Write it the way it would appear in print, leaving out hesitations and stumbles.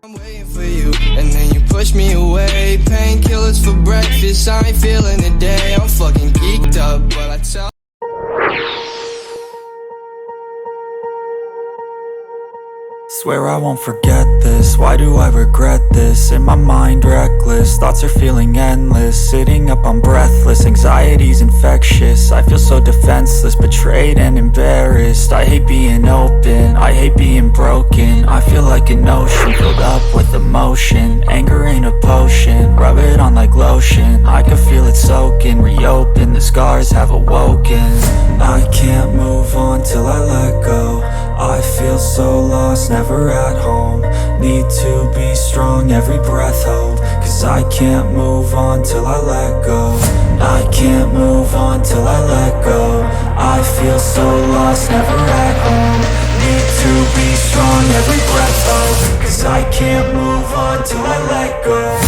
I'm waiting for you, and then you push me away. Painkillers for breakfast, I ain't feeling the day. I'm fucking geeked up, but I tell. Swear I won't forget this, why do I regret this? In my mind reckless, thoughts are feeling endless. Sitting up, I'm breathless, anxiety's infectious. I feel so defenseless, betrayed and embarrassed. I hate being open, I hate being broken. I feel like an ocean, filled up with emotion. Anger ain't a potion, rub it on like lotion. I can feel it soaking, reopen, the scars have awoken. I can't move on till I let go. I feel so lost, never at home. Need to be strong, every breath hold. Cause I can't move on till I let go. I can't move on till I let go. I feel so lost, never at home. Need to be strong, every breath hold. Cause I can't move on till I let go.